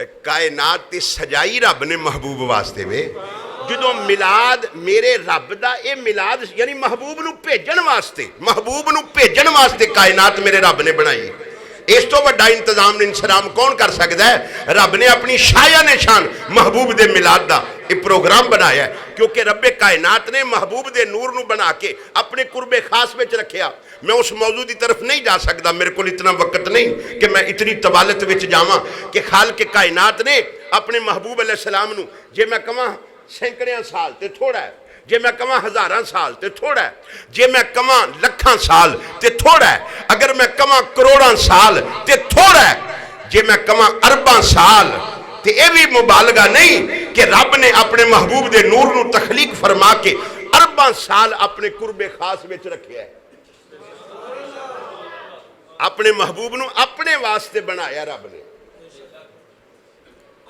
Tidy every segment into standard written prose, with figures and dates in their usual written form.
کائنات تے سجائی رب نے محبوب واسطے وے جدو ملاد میرے رب دا اے ملاد یعنی محبوب نو بھیجن واسطے کائنات میرے رب نے بنائی اس تو بڑا انتظام انسلام کون کر سکتا ہے رب نے اپنی شایع نشان محبوب دے ملاد دا ایک پروگرام بنایا ہے کیونکہ رب کائنات نے محبوب دے نور نو بنا کے اپنے قرب خاص میں رکھیا میں اس موضوع دی طرف نہیں جا سکتا میرے کو اتنا وقت نہیں کہ میں اتنی طوالت وچ جاواں کہ خالق کائنات نے اپنے محبوب علیہ السلام نو جے میں کہاں سینکڑیاں سال تے تھوڑا ہے جے میں کہاں ہزاراں سال تے تھوڑا ہے جے میں کہاں لکھاں سال تے تھوڑا ہے اگر میں کہاں کروڑاں سال تے تھوڑا ہے جے میں کہاں ارباں سال تے اے بھی مبالغہ نہیں کہ رب نے اپنے محبوب دے نور نو تخلیق فرما کے ارباں سال اپنے قرب خاص وچ رکھیا ہے اپنے محبوب نو اپنے واسطے بنایا رب نے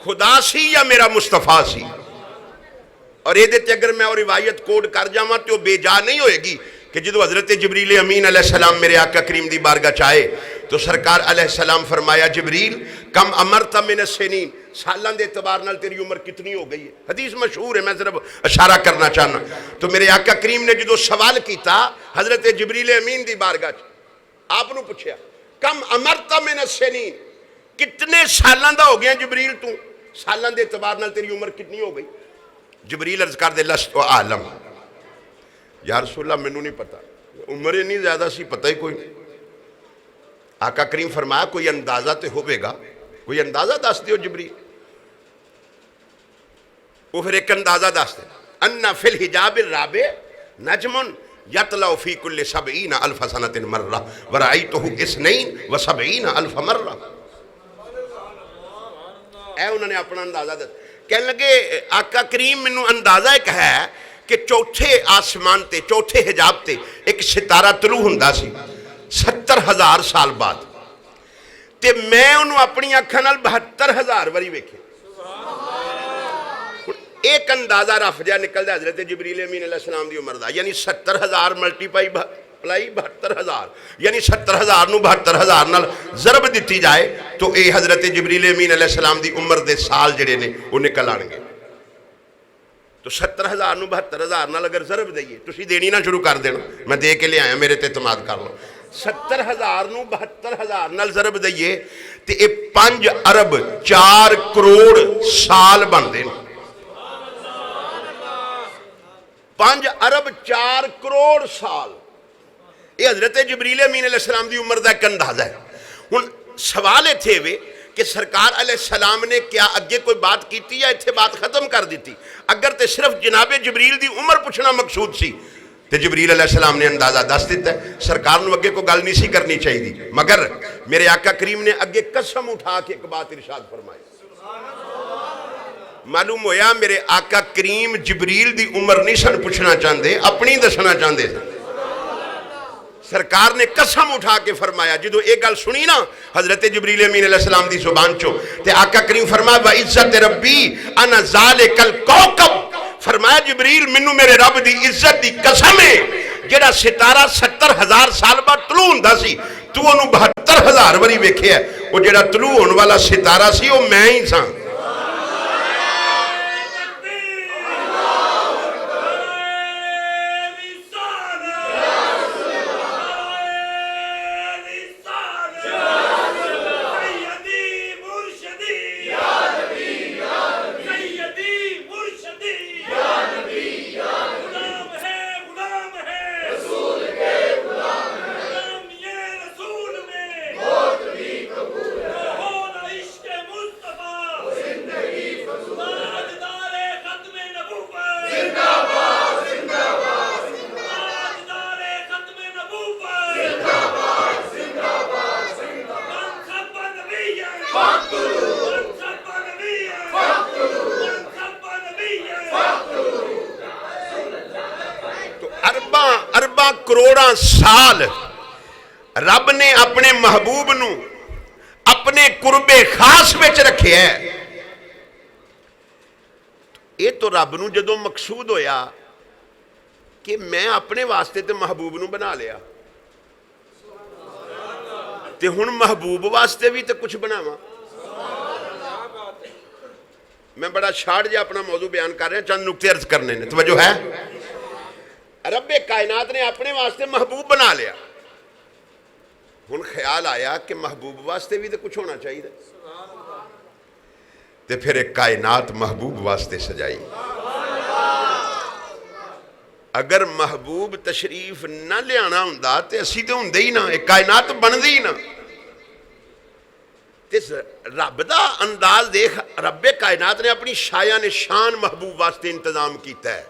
خدا سی یا میرا مصطفیٰ سی اور یہ دیتے اگر میں اور روایت کوڈ کر جاواں تو بے جا نہیں ہوئے گی کہ جدو حضرت جبریل امین علیہ السلام میرے آقا کریم دی بارگاہ چاہے تو سرکار علیہ السلام فرمایا جبریل کم امرتا من السنین سالان دے اعتبار نال تیری عمر کتنی ہو گئی ہے حدیث مشہور ہے میں صرف اشارہ کرنا چاہنا تو میرے آقا کریم نے جدو سوال کیتا حضرت جبریل امین دی بارگاہ آپ نو پوچھیا کم امرتا من السنین کتنے سالان دا ہو گیا جبریل تو سالان دے اعتبار نال تیری عمر کتنی ہو گئی جبریل عرض کر دے لست و عالم یا رسول اللہ میں نو نہیں پتا عمر نہیں زیادہ سی پتہ ہی کوئی نہیں آقا کریم فرمایا کوئی اندازہ تے ہوئے گا کوئی اندازہ دس دیو جبریل وہ پھر ایک اندازہ دس دے انہا فی الحجاب الرابع نجمن یطلع فی کل 70,000 سنۃ مرہ ورأیتہ 72,000 مرہ اے انہوں نے اپنا اندازہ دس کہنے لگے آقا کریم منو اندازہ ایک ہے کہ چوتھے آسمان تے چوتھے حجاب تے ایک ستارہ طلوع ہندہ سی 70,000 سال بعد تے میں انہوں اپنی اکھاں نال 72,000 وری ویکھے ایک اندازہ رف جا نکل دے حضرت جبریل امین علیہ السلام دی عمر دا یعنی 70,000 ملٹی پائی 72,000 یعنی 70,000 نو 72,000 نال ضرب دیتی جائے تو اے حضرت جبریل امین علیہ السلام دی عمر دے سال جڑے نے وہ نکل آنگے تو 70,000 نو 72,000 نال اگر ضرب دئیے تو اسی دینی نہ شروع کر دینا میں دے کے لے آیا میرے تے اعتماد کر لو 70,000 نو 72,000 نال ضرب دئیے تے اے 5 ارب 4 کروڑ سال بن دے 5 ارب 4 کروڑ سال یہ حضرت جبریل امین علیہ السلام دی عمر دا ایک اندازہ ہے سوال تھے وے کہ سرکار علیہ السلام نے کیا اگے کوئی بات کیتی یا اتھے بات ختم کر دیتی اگر تے صرف جناب جبریل دی عمر پوچھنا مقصود سی تے جبریل علیہ السلام نے اندازہ دس دیتا ہے سرکار نو اگے کو گل نہیں سی کرنی چاہیے دی مگر میرے آقا کریم نے اگے قسم اٹھا کے ایک بات ارشاد فرمائی معلوم ہویا میرے آقا کریم جبریل دی عمر نہیں سن پوچھنا چاہندے اپنی دسنا چاہندے سن سرکار نے قسم اٹھا کے فرمایا جدو ایک گل سنی نا حضرت جبریل امین علیہ السلام دی زبان چو تے آقا کریم فرمایا وَعِزَّتِ رَبِّي أَنَا ذَلِكَ الْكَوْكَبْ فرمایا جبریل منو میرے رب دی عزت دی قسم ہے جڑا ستارہ 70,000 سال بعد طلوع ہوندا سی تو انہوں 72,000 وری ویکھے ہے وہ جڑا طلوع ہون والا ستارہ سی وہ میں ہی ساں کروڑاں سال رب نے اپنے محبوب نو اپنے قرب خاص وچ رکھے ہے یہ تو رب نو جدو مقصود ہویا کہ میں اپنے واسطے تے محبوب نو بنا لیا تے ہن محبوب واسطے بھی تے کچھ بناواں میں بڑا شارٹ جا اپنا موضوع بیان کر رہا ہوں، چند نکتے عرض کرنے نے، توجہ ہے؟ رب کائنات نے اپنے واسطے محبوب بنا لیا، ہن خیال آیا کہ محبوب واسطے بھی تو کچھ ہونا چاہیے، تو پھر ایک کائنات محبوب واسطے سجائی۔ اگر محبوب تشریف نہ لیانا ہوندا تے اسی تے ہوندے ہی نہ، ایک کائنات بندی ہی نہ۔ رب دا انداز دیکھ، رب کائنات نے اپنی شایان شان محبوب واسطے انتظام کیتا ہے۔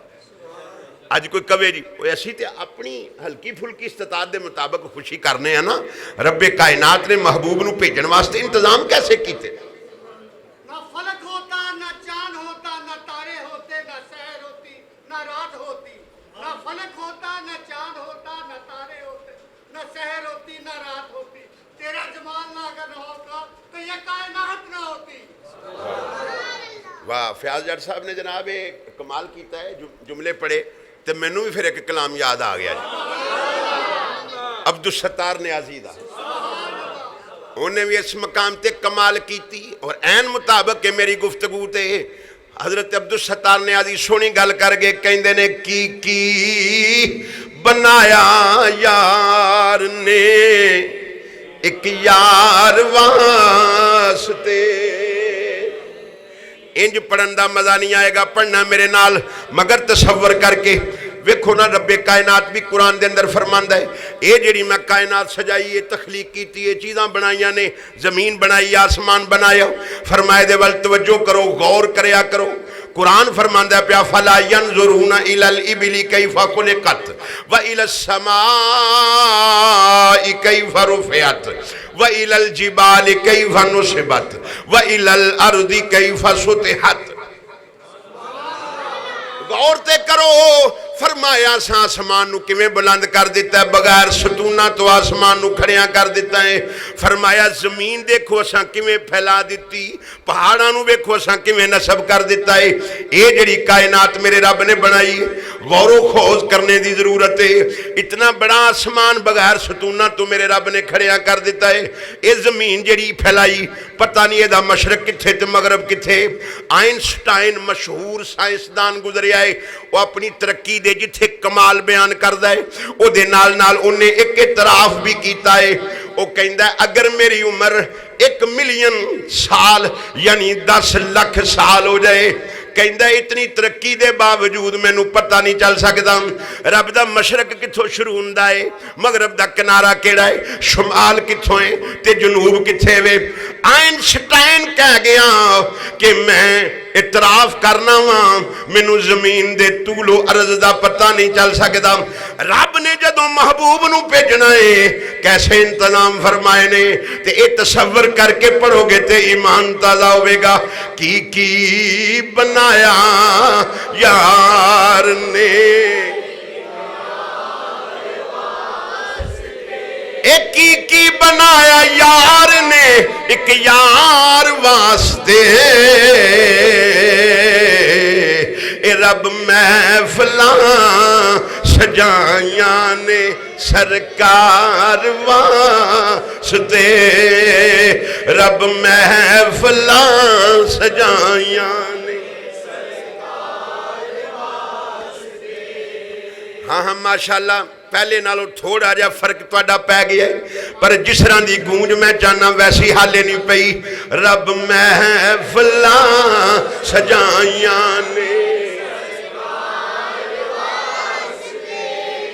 آج کوئی کہے جی ایسی تے اپنی ہلکی پھلکی استطاعت دے مطابق خوشی کرنے ہیں نا، رب کائنات نے محبوب نو بھیجن واسطے انتظام کیسے کیتے؟ نہ فلک ہوتا، نہ چاند ہوتا، نہ تارے ہوتے، نہ سحر ہوتی، نہ رات ہوتی۔ نہ فلک ہوتا، نہ چاند ہوتا، نہ تارے ہوتے، نہ سحر ہوتی، نہ رات ہوتی۔ تیرا جمال نہ اگر نہ ہوتا تو یہ کائنات نہ ہوتی۔ واہ، فیاض جٹ صاحب نے جناب کمال کیتا ہے، جملے پڑھے تو مینوں بھی پھر ایک کلام یاد آ گیا جی، عبدالستار نیازی دا، انہیں بھی اس مقام تے کمال کیتی، اور این مطابق کہ میری گفتگو تے حضرت عبدالستار نیازی سونی گل کر گئے، کہندے نے کی بنایا یار نے ایک یار واسطے۔ انج پڑھن دا مزہ نہیں آئے گا، پڑھنا میرے نال، مگر تصور کر کے ویکھو نا، رب کائنات بھی قرآن دے اندر فرماندا ہے، اے جڑی میں کائنات سجائی ہے، تخلیق کیتی ہے، چیزاں بنائیاں نے، زمین بنائی، آسمان بنایا، فرمائے دے ول توجہ کرو، غور کریا کرو۔ قرآن فرماندا ہے پیا فلا ينظرون الى الابل كيف خلقت والى السماء كيف رفعت وَإِلَى الْجِبَالِ كَيْفَ نُصِبَتْ وَإِلَى الْأَرْضِ كَيْفَ سُطِحَتْ۔ غور تے کرو، فرمایا سا آسمان نو کیویں بلند کر دیتا ہے، بغیر ستونہ تو آسمان نو کھڑیاں کر دیتا ہے۔ فرمایا زمین دیکھو اساں کیویں پھیلا دیتی، پہاڑاں نو دیکھو اساں کیویں نصب کر دیتا ہے۔ اے جڑی کائنات میرے رب نے بنائی، غور و خوض کرنے دی ضرورت ہے۔ اتنا بڑا آسمان بغیر ستونہ تو میرے رب نے کھڑیاں کر دیتا ہے۔ اے زمین جڑی پھیلائی، پتہ نہیں دا مشرق کتھے تے مغرب کتھے۔ آئنسٹائن مشہور سائنسدان گزریا ہے، وہ اپنی ترقی دے جتھے کمال بیان کردا ہے، او دے نال نال انہیں ایک اعتراف بھی کیتا ہے۔ وہ کہندا ہے اگر میری عمر 1 ملین سال یعنی 10 لاکھ سال ہو جائے، کہندا ہے اتنی ترقی دے باوجود میں نو پتہ نہیں چل سکدا رب دا مشرق کتھوں شروع ہوندا ہے، مغرب دا کنارہ کیڑا ہے، شمال کتھوں ہے تے جنوب کتھے وے۔ آئنسٹائن کہہ گیا کہ میں اعتراف کرنا ہاں مینوں زمین دے طول و عرض دا پتہ نہیں چل سکدا۔ رب نے جدوں محبوب نو بھیجنا ہے کیسے انتظام فرمائے نے، تے اے تصور کر کے پڑھو گے تے ایمان تازہ ہوئے گا۔ کی بنایا یار نے ایک کی بنایا یار نے ایک یار واسطے، اے رب محفلاں سجائیاں نے سرکار واسطے، رب محفلاں سجائیاں نے سرکار واسطے۔ ہاں ہاں ماشاءاللہ، پہلے نالوں تھوڑا جا فرق تواڈا پہ گیا ہے، پر جس طرح دی گونج میں چاہنا ویسی حالے نہیں پئی۔ رب محفلاں سجائیاں نے،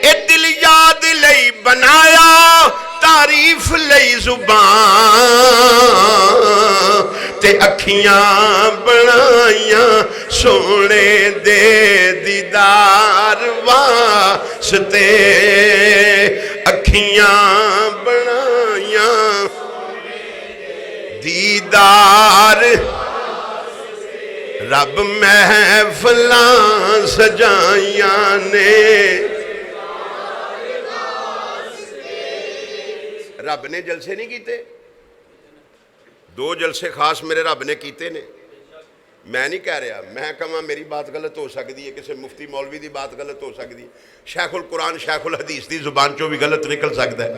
اے دل یاد لئی بنایا، تعریف لئی زبان، تے اکھیاں بنائیاں سونے دے دیدار واسطے، اکھیاں بنائیاں دیدار، رب محفلاں سجائیاں نے۔ رب نے جلسے نہیں کیتے، 2 جلسے خاص میرے رب نے کیتے نے۔ میں نہیں کہہ رہا، میں کہاں میری بات غلط ہو سکتی ہے، کسی مفتی مولوی دی بات غلط ہو سکتی ہے، شیخ القرآن شیخ الحدیث دی زبان چوں بھی غلط نکل سکتا ہے،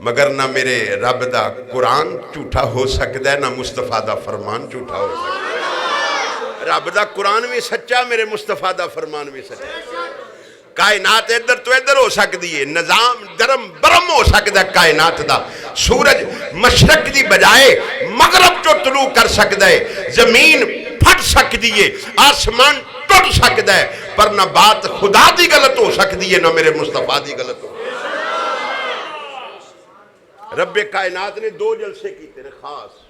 مگر نہ میرے رب دا قرآن جھوٹا ہو سکتا ہے، نہ مصطفیٰ دا فرمان جھوٹا ہو سکتا ہے۔ رب دا قرآن بھی سچا, میرے مصطفیٰ دا فرمان بھی سچا. کائنات ادھر تو ادھر ہو سکتی ہے, نظام درم برم ہو سکتا ہے کائنات دا. سورج مشرق دی بجائے مغرب چو طلوع کر سکتا ہے, زمین پھٹ سکتی ہے, آسمان ٹوٹ سکتا ہے, پر نہ بات خدا دی غلط ہو سکتی ہے نہ میرے مصطفیٰ دی غلط ہو. رب کائنات نے 2 جلسے کیتے ہیں خاص.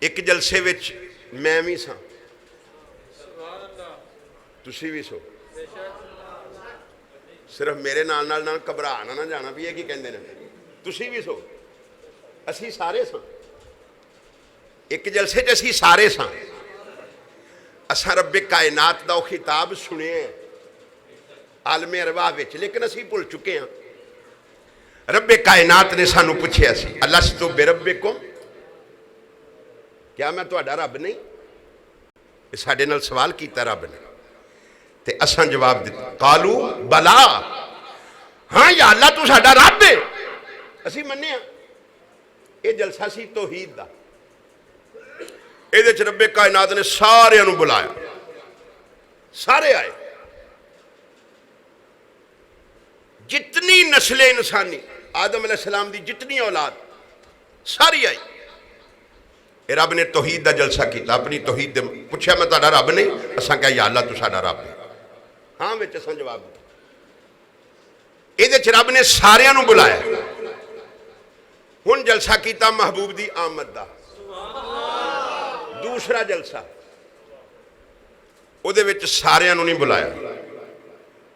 ایک جلسے وچ میں بھی سا, تسی بھی سو, صرف میرے نال گھبرانا نہ جانا بھی ہے کی کہندے نے, تسی بھی سو, اسی سارے سا. ایک جلسے چ اسی سارے سا. اساں رب کائنات دا خطاب سنے ہیں عالم ارواح وچ, لیکن اسی بھول چکے ہیں. رب کائنات نے سانو پوچھیا سی الستو بربکم, کیا میں تہاڈا رب نہیں؟ یہ ساڈے نال سوال کیتا رب نے, تے اساں جواب دیتا قالو بلا, ہاں یا اللہ تو ساڈا رب ہے, اسی مننے ہاں. یہ جلسہ سی توحید دا. یہ رب کائنات نے سارے انہوں بلایا, سارے آئے, جتنی نسل انسانی آدم علیہ السلام دی جتنی اولاد ساری آئی. اے رب نے توحید دا جلسہ کیتا, اپنی توحید دے پوچھا میں تہاڈا رب نہیں, اساں کہا یا اللہ تو ساڈا رب ہے, ہاں وچ اساں جواب دتا. یہ رب نے سارے انہوں بلایا. ہن جلسہ کیتا محبوب دی آمد دا, دوسرا جلسہ او دے وچ سارے انہوں نہیں بلایا.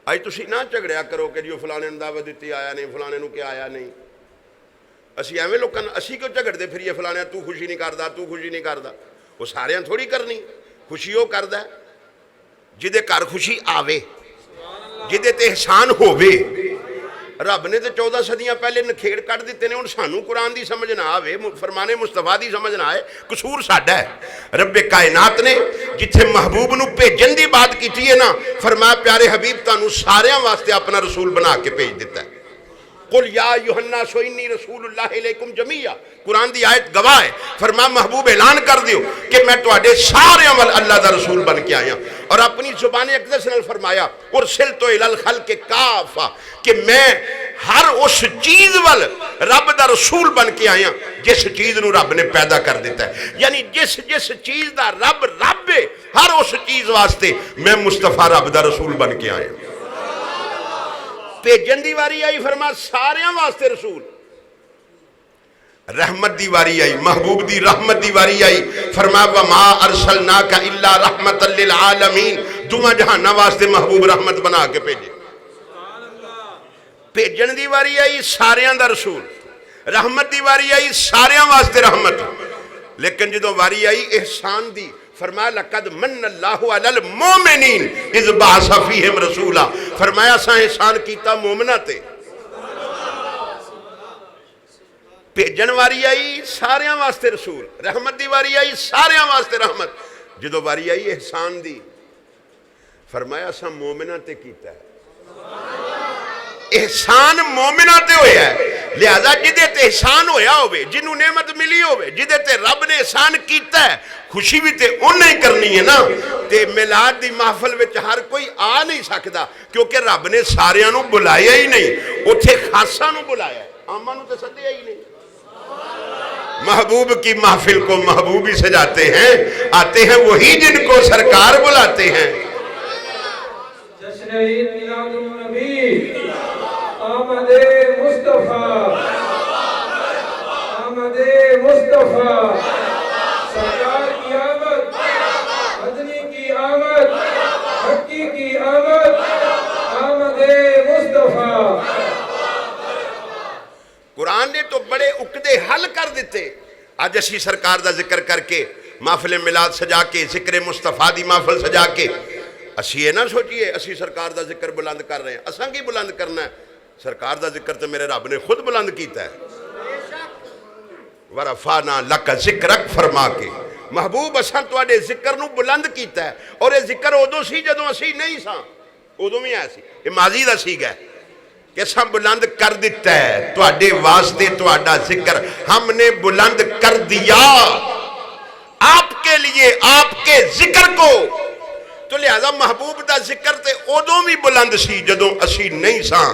آج تسی نہ جھگڑیا کرو کہ جو فلانے نے دعوت دیتی آیا نہیں, فلانے نو کہ آیا نہیں. اسی ایویں لوکاں اسی کیوں جھگڑدے پھریے فلانے تو خوشی نہیں کردا, تو خوشی نہیں کردا. وہ سارے تھوڑی کرنی, خوشی وہ کردا ہے جدے گھر خوشی آوے, جدے تے احسان ہووے. رب نے تو 14 صدیاں پہلے نکھیڑ کٹ دیتے نے, ہن سانو قرآن دی سمجھ نہ آوے, فرمان مصطفیٰ دی سمجھ نہ آئے, قصور ساڈا ہے. رب کائنات نے جتھے محبوب نو بھیجن دی بات کیتی ہے نا, فرمایا پیارے حبیب تانوں ساریاں واسطے اپنا رسول بنا کے بھیج دیتا ہے. قل یا ایھا الناس انی رسول اللہ الیکم جمیعا, قرآن دی آیت گواہ ہے. فرمایا محبوب اعلان کر دیو کہ میں تواڈے سارے عمل اللہ دا رسول بن کے آیا. اور اپنی زبان اقدس نے فرمایا ارسلت الی الخلق کافہ, کہ میں ہر اس چیز وال رب دا رسول بن کے آیا جس چیز نو رب نے پیدا کر دیتا ہے. یعنی جس چیز دا رب ہے, ہر اس چیز واسطے میں مصطفیٰ رب دا رسول بن کے آیا. بھیجن دی واری آئی, فرما سارے واسطے رسول. رحمت دی واری آئی, محبوب دی رحمت دی واری آئی, فرما وما ارسلناک الا رحمت للعالمین, دوواں جہاناں واسطے محبوب رحمت بنا کے بھیجے. بھیجن دی واری آئی ساریاں دا رسول, رحمت دی واری آئی ساریاں واسطے رحمت. لیکن جدوں واری آئی احسان دی, فرمایا لقد من اللہ علی المومنین اذ بعث فیہم رسولا, فرمایا اساں احسان کیتا مومناں تے. بھیجن واری آئی ساریاں واسطے رسول, رحمت دی واری آئی ساریاں واسطے رحمت. جدو واری آئی احسان دی, فرمایا اساں مومناں تے کیتا ہے. احسان مومناں تے ہویا ہے, لہذا جدے تے احسان ہویا ہوئے, جنہوں نعمت ملی ہوئے, جدے تے رب نے احسان کیتا ہے, خوشی بھی تے انہیں کرنی ہے نا. تے میلاد دی محفل وچ ہر کوئی آ نہیں سکتا, کیونکہ رب نے ساریاں نو بلایا ہی نہیں, اتھے خاصاں نو بلایا ہے, عاماں نو تے سدیا ہی نہیں. محبوب کی محفل کو محبوب ہی سجاتے ہیں, آتے ہیں وہی جن کو سرکار بلاتے ہیں. جشن عید میلاد النبی, آمد مصطفیٰ, آمد مصطفیٰ, سرکار کی آمد, مدنی کی آمد, حقی کی آمد, آمد مصطفیٰ. قرآن نے تو بڑے عقدے حل کر دیتے. آج اسی سرکار دا ذکر کر کے محفل میلاد سجا کے, ذکر مصطفیٰ دی محفل سجا کے, اسی یہ نہ سوچئے اسی سرکار دا ذکر بلند کر رہے ہیں. اساں کی بلند کرنا ہے, سرکار دا ذکر تو میرے رب نے خود بلند کیتا ہے. ورفعنا لک ذکرک فرما کے, محبوب اساں تواڈے ذکر نو بلند کیتا ہے. اور یہ ذکر ادو سی جدوں اسی نہیں ساں, ادو بھی آیا سی, یہ ماضی دا سی گا کہ سب بلند کر دیتا ہے تواڈے واسطے تواڈا ذکر ہم نے بلند کر دیا. آپ کے لیے لیے آپ کے ذکر کو. تو لہذا محبوب دا ذکر تے ادوں بھی بلند سی جدوں اسی نہیں ساں,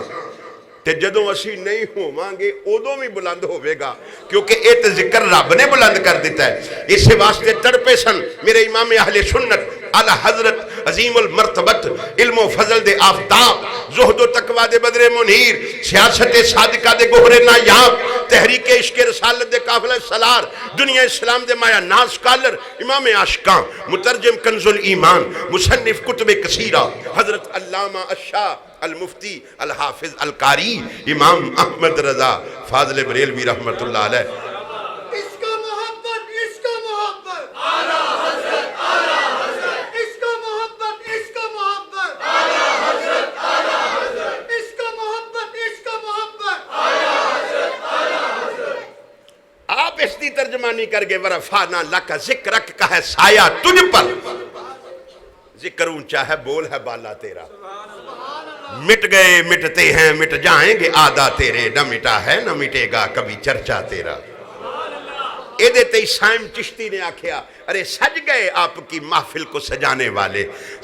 تے جدوں اسی نہیں ہوواں گے ادوں بھی بلند ہوئے گا, کیونکہ یہ تے ذکر رب نے بلند کر دیتا ہے. اس واسطے تڑپے سن میرے امام اہل سنت اعلی حضرت عظیم المرتبت علم و فضل دے آفتاب, زہد و تقوی دے بدر منیر, سیاست صادقہ دے گوہر نایاب, تحریک عشق رسالت دے قافلہ سالار, دنیا اسلام دے مایا ناز سکالر, امام عاشقاں, مترجم کنز الایمان, مصنف کتب کثیرہ, حضرت علامہ الشاہ المفتی الحافظ القاری امام احمد رضا فاضل بریلوی رحمت اللہ علیہ. عشق و محبت, عشق و محبت, اعلیٰ حضرت, اعلیٰ حضرت, عشق و محبت, عشق و محبت, اعلیٰ حضرت, اعلیٰ حضرت, عشق و محبت, عشق و محبت, اعلیٰ حضرت, اعلیٰ حضرت. آپ اس دی ترجمانی کر گے ورفعنا لک ذکرک کا ہے سایہ تجھ پر, ذکر اونچا ہے بول ہے بالا تیرا, مٹ گئے مٹتے ہیں مٹ جائیں گے آدھا تیرے, نہ مٹا ہے نہ مٹے گا کبھی چرچا تیرا. ایدے تے سائم چشتی نے آکھیا ارے سج گئے آپ کی محفل کو سجانے والے,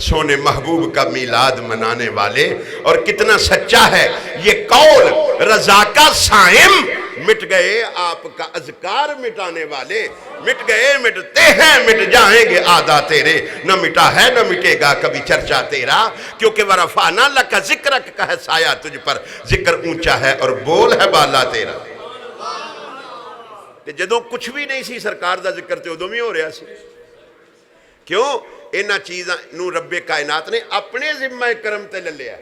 سونے محبوب کا میلاد منانے والے. اور کتنا سچا ہے یہ قول رضا کا سائم, مٹ گئے آپ کا اذکار مٹانے والے, مٹ گئے مٹتے ہیں مٹ جائیں گے آدھا تیرے, نہ مٹا ہے نہ مٹے گا کبھی چرچا تیرا. کیونکہ ورفعنا لک ذکرک کا ہے سایہ تجھ پر, ذکر اونچا ہے اور بول ہے بالا تیرا. جدوں کچھ بھی نہیں سی سرکار دا ذکر تے ادوں بھی ہو رہا سی. کیوں؟ انہاں چیزاں نو رب کائنات نے اپنے ذمہ کرم تے لے لیا.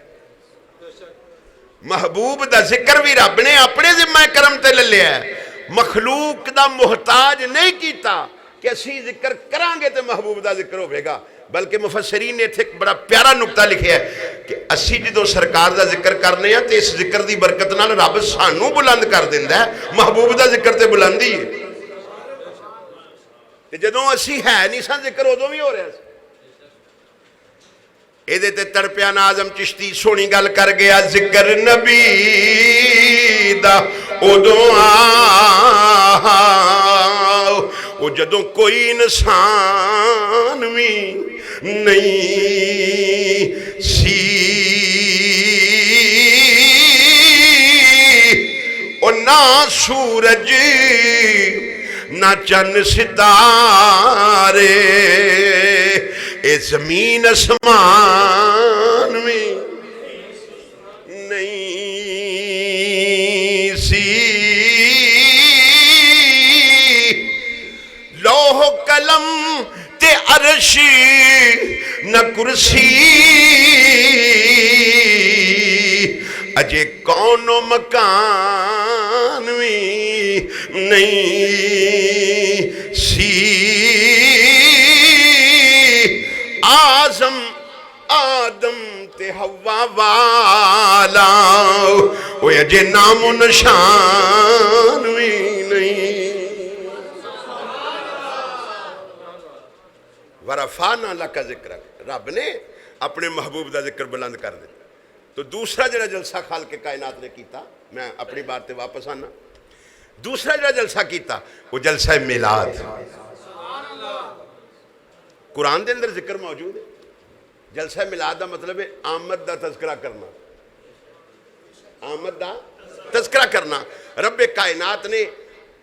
محبوب دا ذکر بھی رب نے اپنے ذمہ کرم تے لے لیا, مخلوق دا محتاج نہیں کیتا کہ اسی ذکر کران گے تے محبوب دا ذکر ہوئے گا. بلکہ مفسرین نے ایک بڑا پیارا نکتہ لکھیا ہے کہ اسی جدوں سرکار دا ذکر کرنے ہیں تے اس ذکر دی برکت نال رب سانو بلند کر دیندا ہے, محبوب دا ذکر تے بلندی ہے. تے جدوں اسی ہے نہیں سا ذکر ادوں بھی ہو رہا سی. ایدے تے تڑپیا ناظم چشتی سونی گل کر گیا, ذکر نبی دا ادوں او جدوں کوئی انسان بھی نہیں سی, اور نہ سورج نہ چند ستارے, اے زمین اسمان میں نہیں سی, لوح قلم تے عرشی نہ کرسی, اجے کون و مکان بھی نہیں سی, آزم آدم تے حوا والا وہ اجے نام و نشان بھی نہیں. ورفعنا لک ذکرک, رب نے اپنے محبوب دا ذکر بلند کر دیا. تو دوسرا جڑا جلسہ خالق کائنات نے کیتا, میں اپنی بات تے واپس آنا, دوسرا جڑا جلسہ کیتا وہ جلسہ میلاد. قرآن دے اندر ذکر موجود ہے. جلسہ میلاد دا مطلب ہے آمد دا تذکرہ کرنا, آمد دا تذکرہ کرنا. رب کائنات نے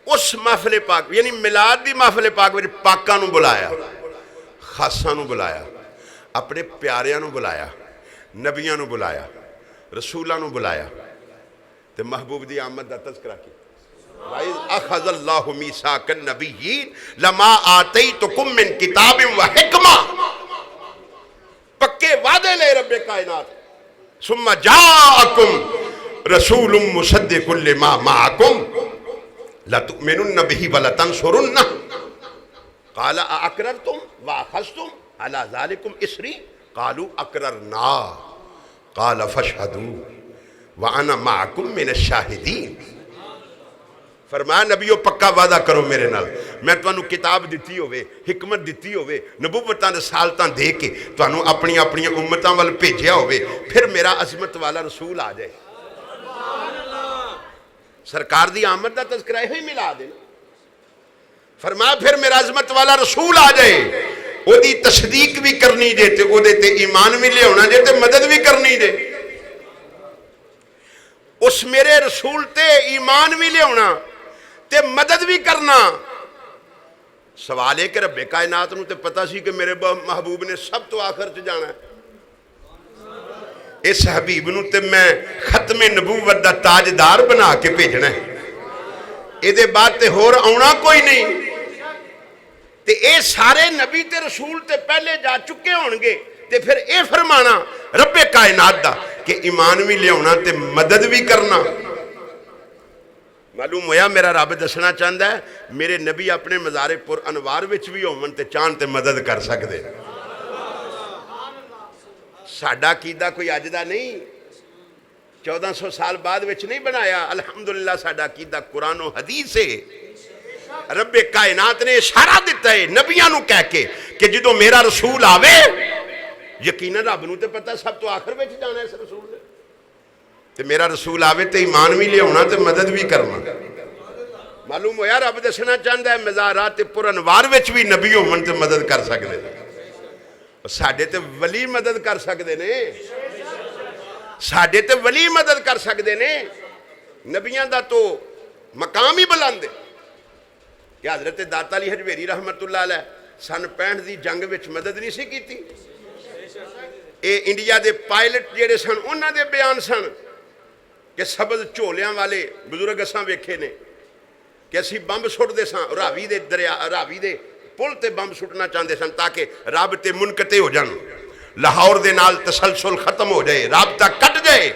اس محفل پاک یعنی میلاد دی محفل پاک میں پاکاں نو بلایا, خاصاں نو بلایا, اپنے پیاریاں نو بلایا, نبیاں نو بلایا, رسولاں نو بلایا, تے محبوب دی آمد دا تذکرہ کی. وَإِذْ أَخَذَ اللَّهُ مِيثَاقَ النَّبِيِّينَ لَمَا آتَيْتُكُم مِّن كِتَابٍ وَحِكْمَةٍ, پکے وعدے لے رب کائنات. ثُمَّ جَاءَكُمْ رَسُولٌ مُصَدِّقٌ لِمَا مَعَكُمْ لَتُؤْمِنُنَّ بِهِ وَلَتَنصُرُنَّهُ قَالَ أَأَقْرَرْتُمْ وَأَخَذْتُمْ عَلَى ذَلِكُمْ إِصْرِي قَالُوا أَقْرَرْنَا قَالَ فَاشْهَدُوا وَأَنَا مَعَكُمْ مِنَ الشَّاهِدِينَ. فرمایا نبیو پکا وعدہ کرو میرے نال, میں تانوں کتاب دیتی ہوئے, حکمت دیتی ہوئے, نبوتاں رسالتاں دے کے تانوں اپنی اپنی امتاں وال بھیجیا ہوئے, پھر میرا عظمت والا رسول آ جائے. سرکار دی آمد دا تذکرہ ہی ملا دے. فرمایا پھر میرا عظمت والا رسول آ جائے, وہ دی تصدیق بھی کرنی جے تے وہ دے تے ایمان بھی لے ہونا جے تے مدد بھی کرنی جے. اس میرے رسول تے ایمان بھی لے ہونا تے مدد بھی کرنا. سوال ہے کہ رب کائنات نو تے پتہ سی کہ میرے محبوب نے سب تو آخر چ جانا ہے. اس حبیب نو تے میں ختم نبوت دا تاجدار بنا کے بھیجنا ہے. اے دے بعد تے ہور آنا کوئی نہیں. تے اے سارے نبی تے رسول تے پہلے جا چکے ہونگے تے پھر اے فرمانا رب کائنات دا کہ ایمان بھی لے ہونا تے مدد بھی کرنا. معلوم ہویا میرا رب دسنا چاہتا ہے میرے نبی اپنے مزار پر انوار وچ بھی ہومن تے چاند تے مدد کر سکتے. ساڈا عقیدہ کوئی اج دا نہیں 1400 سال بعد وچ نہیں بنایا. الحمدللہ ساڈا عقیدہ قرآن و حدیث ہے. رب کائنات نے اشارہ دیتا ہے نبیاں نو کہہ کے کہ جدو میرا رسول آوے یقیناً رب نو تے پتہ سب تو آخر وچ جانا ہے اس رسول نے. تے میرا رسول آوے تے ایمان بھی لے ہونا تے مدد بھی کرنا. معلوم ہویا رب دسنا چاہتا ہے مزارات پر انوار وچ بھی نبی ہومن تے مدد کر سکتے. ساڈے تے ولی مدد کر سکتے نے. ساڈے تے ولی مدد کر سکتے نے. نبیاں دا تو مقام ہی بلند ہے کہ حضرت داتا علی حجویری رحمت اللہ علیہ سن 65 دی جنگ وچ مدد نہیں سی کیتی. اے انڈیا دے پائلٹ جڑے سن انہاں دے بیان سن کہ سبز جھولیاں والے بزرگ اساں ویکھے نے کہ اسی بمب سٹ دے ساں راوی دے دریا راوی دے پل تے بمب سٹنا چاہتے سن تاکہ رابطے منقطع ہو جان. لاہور دے نال تسلسل ختم ہو جائے رابطہ کٹ جائے.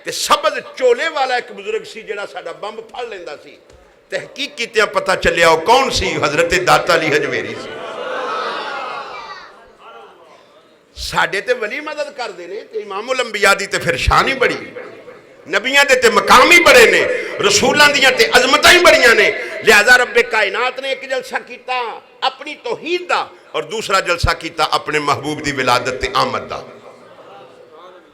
تے سبز چولے والا ایک بزرگ سی جڑا ساڈا بمب پھڑ لیندا سی. تحقیق کیتیاں پتہ چلیا وہ کون سی حضرت داتا علی حجویری سی. ساڈے تے ولی مدد کر دے نے تے امام الانبیاء دی تے پھر شان ہی بڑی. نبیاں دے تے مقام ہی بڑے نے. رسولاں دیاں تے عظمتاں ہی بڑیاں نے. لہذا رب کائنات نے ایک جلسہ کیتا اپنی توحید دا اور دوسرا جلسہ کیتا اپنے محبوب دی ولادت تے آمد دا.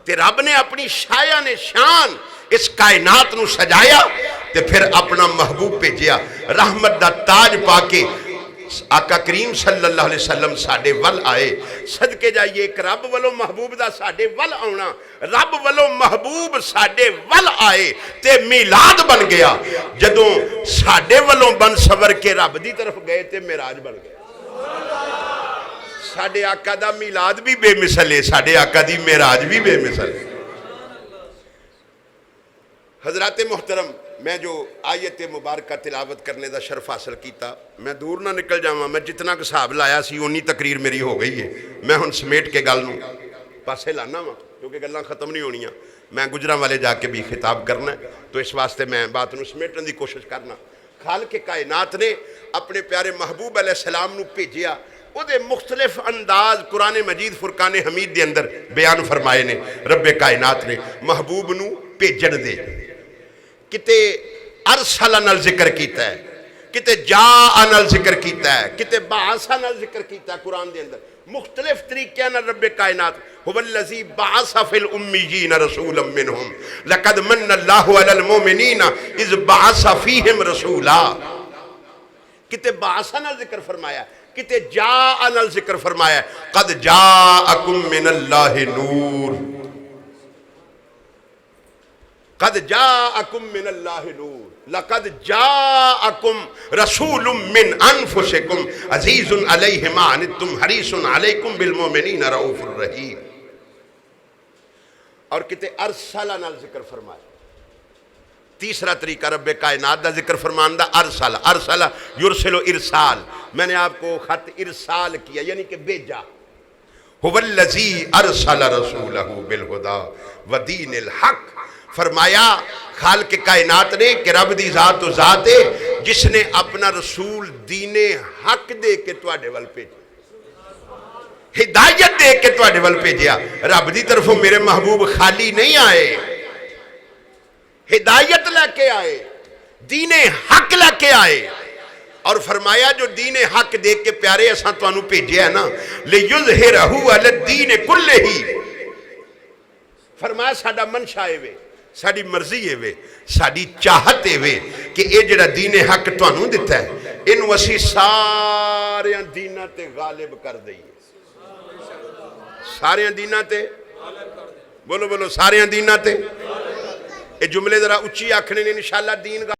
تے رب نے اپنی شایہ نے شان اس کائنات نو سجایا تے پھر اپنا محبوب بھیجیا. رحمت دا تاج پا کے آقا کریم صلی اللہ علیہ وسلم ساڈے ول آئے. صدقے جائیے ایک رب والو محبوب دا ساڈے ول آنا. رب والو محبوب ساڈے ول آئے تے میلاد بن گیا. جدوں ساڈے والوں بن سور کے رب دی طرف گئے تے معراج بن گیا. ساڈے آقا دا میلاد بھی بے مثل ہے. ساڈے آقا دی معراج بھی بے مثل ہے. حضرات محترم میں جو آیت مبارکہ تلاوت کرنے دا شرف حاصل کیتا میں دور نہ نکل جاواں. میں جتنا کہ صاحب لایا سی اونی تقریر میری ہو گئی ہے. میں ہن سمیٹ کے گل نوں پاسے لانا وا کیونکہ گلاں ختم نہیں ہونیاں. میں گجراں والے جا کے بھی خطاب کرنا ہے تو اس واسطے میں بات نوں سمیٹن دی کوشش کرنا. خالق کائنات نے اپنے پیارے محبوب علیہ السلام نو بھیجیا. وہ دے مختلف انداز قرآن مجید فرقان حمید دے اندر بیان فرمائے نے. رب کائنات نے محبوب نو بھیجن دے کتے ارسل نال ذکر کیتا ہے کتے جاء نال ذکر کیتا ہے کتے بعث نال ذکر کیتا ہے. قرآن دے اندر مختلف طریقے نال رب کائنات هو الذی بعث فی الامیین رسولا منہم لقد من اللہ علی المؤمنین اذ بعث فیہم رسولا. کتے بعث نال ذکر فرمایا کتے جاء نال ذکر فرمایا. قد جاءکم من اللہ نور قد جاءکم من اللہ نور لقد جاءکم رسول من انفسکم عزیز علیہ ما عنتم حریص علیکم بالمؤمنین رؤوف الرحیم. اور کتے ارسل نال ذکر فرمایا. تیسرا طریقہ رب کائنات دا ذکر فرمان دا ارسل. ارسل یرسل ارسال. میں نے آپ کو خط ارسال کیا یعنی کہ بھیجا. هو الذی ارسل رسولہ بالہدی ودین الحق. فرمایا خالق کائنات نے کہ رب دی ذات و ذات ہے جس نے اپنا رسول دین حق دے کے تواڈے ول بھیجا. ہدایت دے کے تواڈے ول بھیجیا. رب دی طرفوں میرے محبوب خالی نہیں آئے. ہدایت لے کے آئے دین حق لے کے آئے. اور فرمایا جو دین حق دے کے پیارے اساں تانوں بھیجیا ہے نا لیظہرہ علی الدین کلہ. فرمایا ساڈا منشا ہے وے ساڈی مرضی ہے وے ساڈی چاہت ہے وے کہ اے جڑا دین حق تانوں دتا ہے ਇਹਨੂੰ ਅਸੀਂ ਸਾਰਿਆਂ ਦੀਨਾਂ ਤੇ ਗਾਲਿਬ ਕਰ ਦਈਏ। ਸਾਰਿਆਂ ਦੀਨਾਂ ਤੇ ਬੋਲੋ ਬੋਲੋ, ਸਾਰਿਆਂ ਦੀਨਾਂ ਤੇ। ਇਹ ਜੁਮਲੇ ਜ਼ਰਾ ਉੱਚੀ ਆਖਣੇ ਨੇ, ਇਨਸ਼ਾਅੱਲਾ ਦੀਨ